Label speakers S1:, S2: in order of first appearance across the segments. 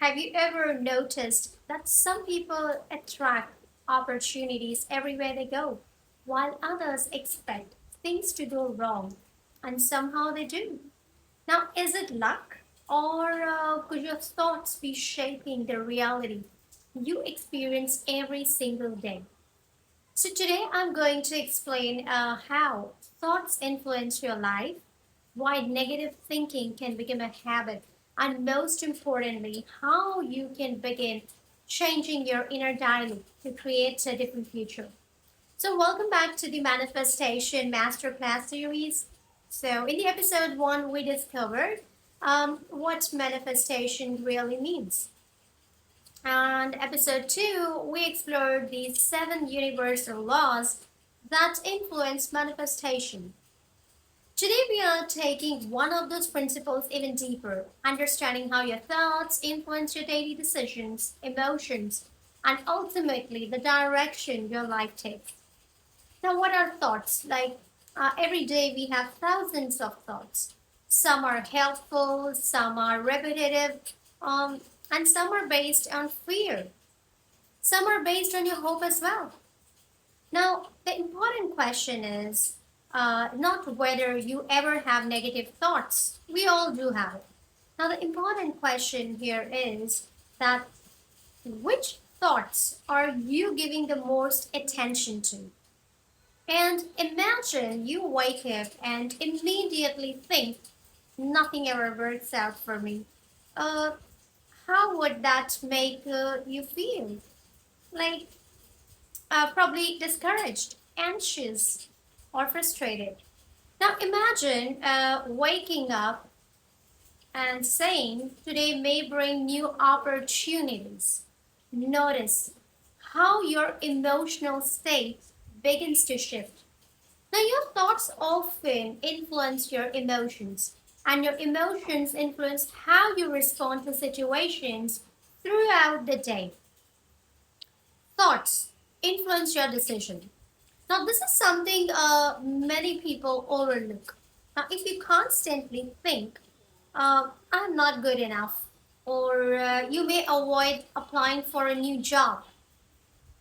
S1: Have you ever noticed that some people attract opportunities everywhere they go, while others expect things to go wrong, and somehow they do? Now, is it luck, or could your thoughts be shaping the reality you experience every single day? So, today I'm going to explain how thoughts influence your life, why negative thinking can become a habit, and most importantly, how you can begin changing your inner dialogue to create a different future. So, welcome back to the Manifestation Masterclass series. So, in the episode one, we discovered what manifestation really means. And episode two, we explored the seven universal laws that influence manifestation. Today, we are taking one of those principles even deeper, understanding how your thoughts influence your daily decisions, emotions, and ultimately the direction your life takes. Now, what are thoughts? Every day, we have thousands of thoughts. Some are helpful, some are repetitive, and some are based on fear. Some are based on your hope as well. Now, the important question is not whether you ever have negative thoughts. We all do have it. Now, the important question here is that which thoughts are you giving the most attention to? And imagine you wake up and immediately think, nothing ever works out for me. Uh, how would that make you feel? Like, probably discouraged, anxious, or frustrated. Now imagine waking up and saying, today may bring new opportunities. Notice how your emotional state begins to shift. Now, your thoughts often influence your emotions, and your emotions influence how you respond to situations throughout the day. Thoughts influence your decision. Now, this is something many people overlook. Now, if you constantly think, I'm not good enough, or you may avoid applying for a new job,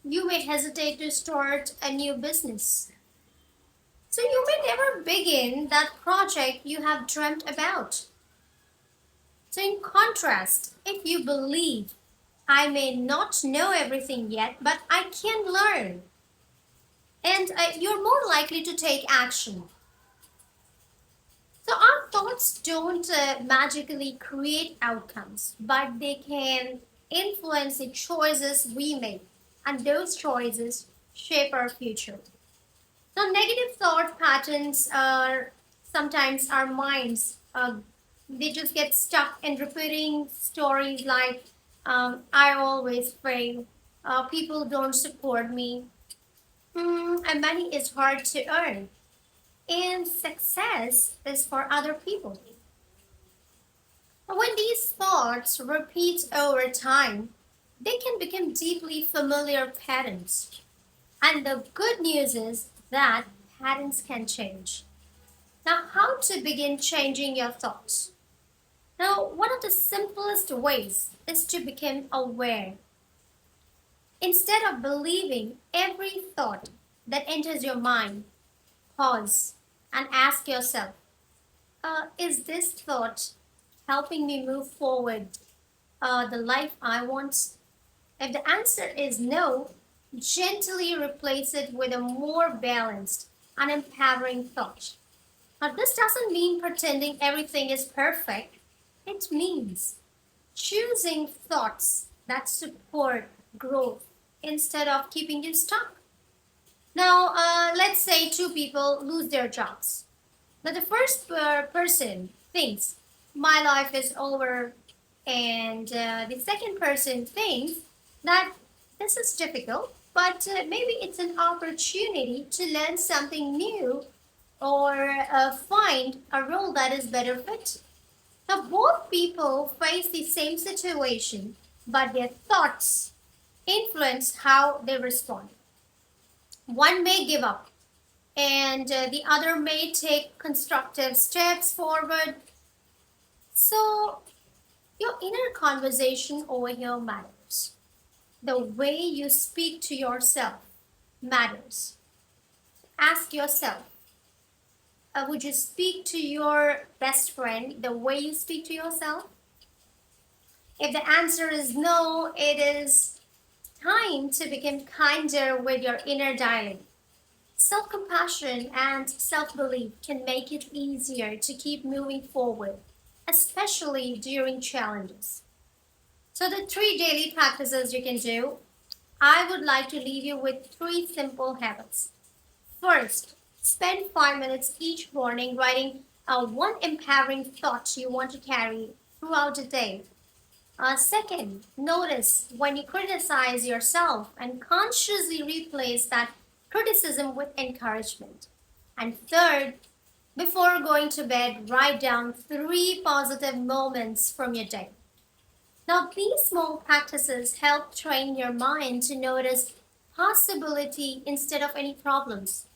S1: you may hesitate to start a new business. So, you may never begin that project you have dreamt about. So, in contrast, if you believe, I may not know everything yet, but I can learn, and you're more likely to take action. So our thoughts don't magically create outcomes, but they can influence the choices we make, and those choices shape our future. Now, negative thought patterns are sometimes our minds. They just get stuck in repeating stories like, "I always fail," "People don't support me," "And money is hard to earn," and "Success is for other people." When these thoughts repeat over time, they can become deeply familiar patterns. And the good news is that patterns can change. Now, how to begin changing your thoughts? Now, one of the simplest ways is to become aware. Instead of believing every thought that enters your mind, pause and ask yourself, is this thought helping me move forward the life I want? If the answer is no, gently replace it with a more balanced and empowering thought. Now, this doesn't mean pretending everything is perfect, it means choosing thoughts that support growth instead of keeping you stuck. Now, let's say two people lose their jobs. Now, the first person thinks, my life is over, and the second person thinks that this is difficult, but maybe it's an opportunity to learn something new or find a role that is better fit. Now, both people face the same situation, but their thoughts influence how they respond. One may give up, and the other may take constructive steps forward. So, Your inner conversation over here matters. The way you speak to yourself matters. Ask yourself, would you speak to your best friend the way you speak to yourself? If the answer is no, it is time to become kinder with your inner dialogue. Self compassion and self belief can make it easier to keep moving forward, especially during challenges. So, the three daily practices you can do, I would like to leave you with three simple habits. First, spend 5 minutes each morning writing one empowering thought you want to carry throughout the day. Second, notice when you criticize yourself and consciously replace that criticism with encouragement. And third, before going to bed, write down three positive moments from your day. Now, these small practices help train your mind to notice possibility instead of any problems.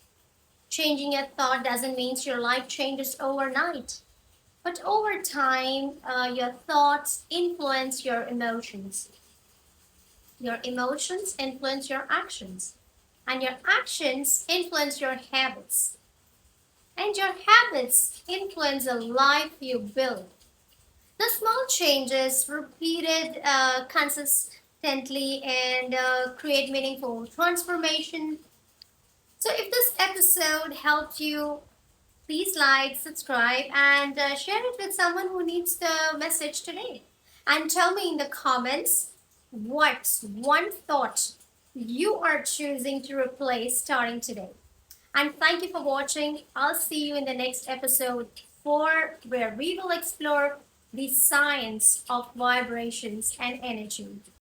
S1: Changing a thought doesn't mean your life changes overnight, but over time, your thoughts influence your emotions. Your emotions influence your actions, and your actions influence your habits, and your habits influence the life you build. The small changes repeated consistently and create meaningful transformation. So, if this episode helped you, please like, subscribe, and share it with someone who needs the message today. And tell me in the comments what's one thought you are choosing to replace starting today. And thank you for watching. I'll see you in the next episode for where we will explore the science of vibrations and energy.